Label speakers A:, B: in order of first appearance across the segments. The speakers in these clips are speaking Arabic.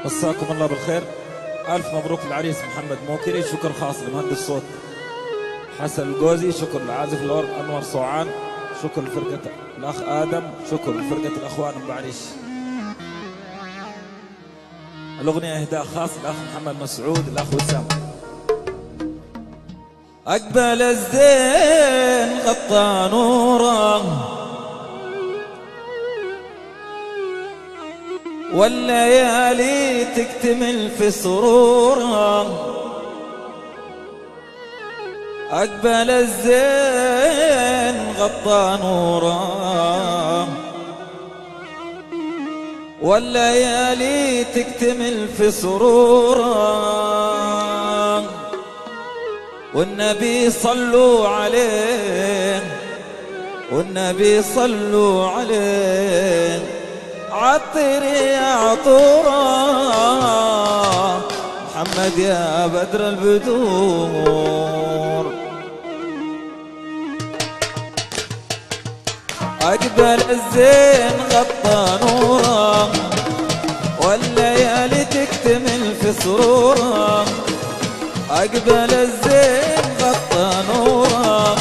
A: مساكم الله بالخير. ألف مبروك للعريس محمد موكري. شكر خاص لمهندس الصوت حسن الجوزي. شكر لعازف الأورج أنور صوعان. شكر لفرقة الأخ آدم. شكر لفرقة الأخوان أم بعريش. الأغنية إهداء خاص للأخ محمد مسعود الأخ وسام. أقبل الزين غطى نوره والليالي تكتمل في سروره. أقبل الزين غطى نوره والليالي تكتمل في سروره. والنبي صلوا عليه والنبي صلوا عليه عطر يا عطورة محمد يا بدر البدور. أقبل الزين غطى نوره والليالي تكتمل في سروره. أقبل الزين غطى نوره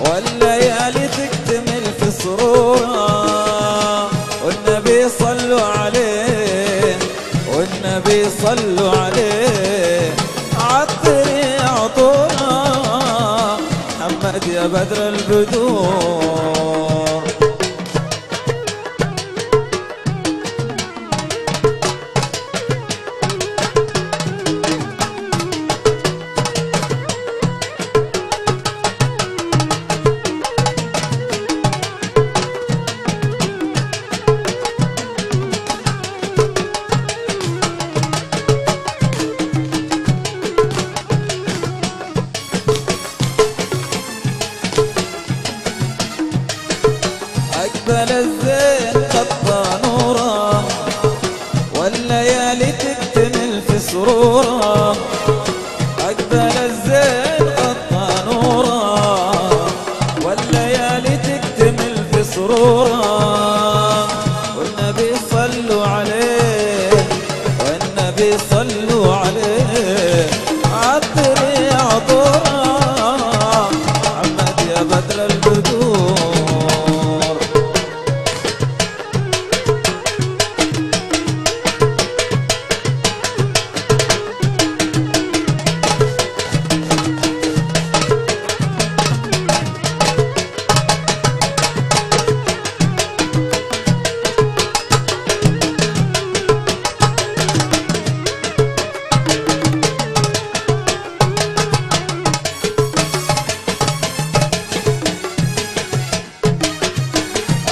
A: والليالي تكتمل في سروره. والنبي صلوا عليه والنبي صلوا عليه عطر يا عطورنا محمد يا بدر البدور. أقبل الزين غطى نوره والليالي تكتمل في سروره. أقبل الزين غطى نوره والليالي تكتمل في سروره. والنبي صلوا عليه والنبي صلوا عليه عطر يا عطوره محمد يا بدر البدور.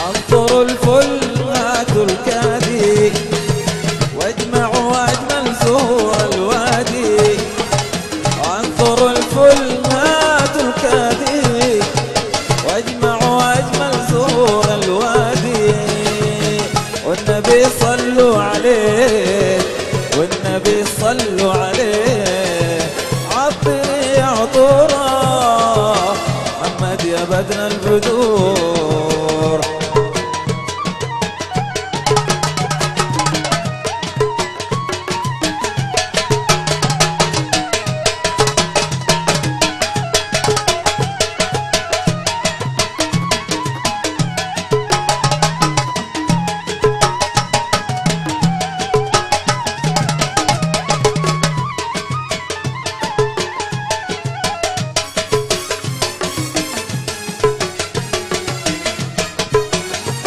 A: انطروا الفل هاتوا الكادي واجمعوا اجمل زهور الوادي. انطروا الفل هاتوا الكادي واجمعوا اجمل زهور الوادي. والنبي صلوا عليه والنبي صلوا عليه عطر يا عطوره محمد يا بدر البدور.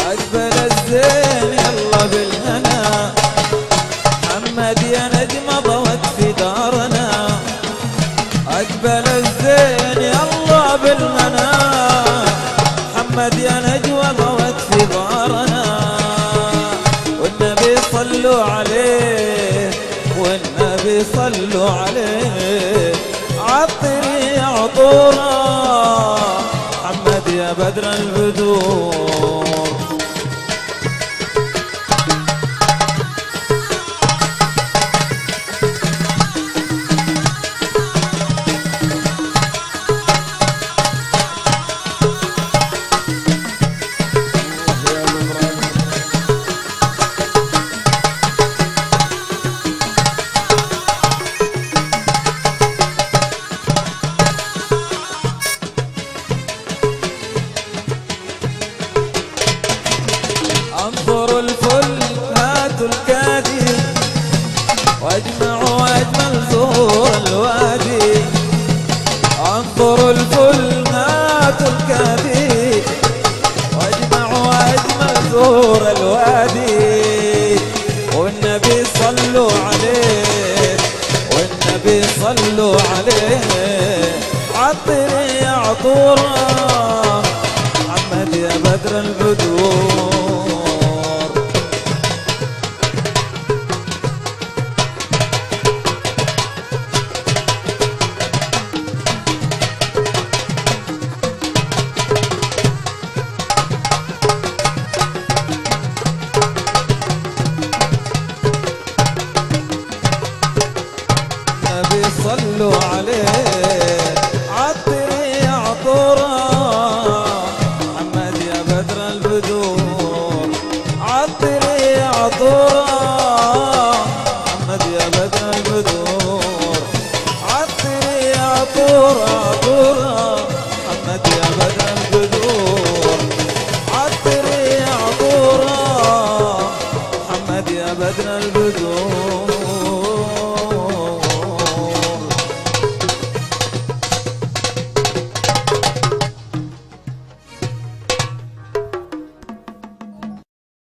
A: أقبل الزين يلا بالهنا محمد يا نجمة ضوت في دارنا. أقبل الزين يلا بالهنا محمد يا نجمة ضوت في دارنا. والنبي صلوا عليه والنبي صلوا عليه عطر يا عطوره محمد يا بدر البدور. الكادي واجمع واجمل زهور الوادي انظر الفل مات الكادي واجمع واجمل زهور الوادي والنبي صلوا عليه والنبي صلوا عليه عطري يا عطوره محمد يا بدر البدور صلوا عليه عطري يا عطوره محمد يا بدر البدور عطري يا عطوره محمد يا بدر البدور عطري يا عطوره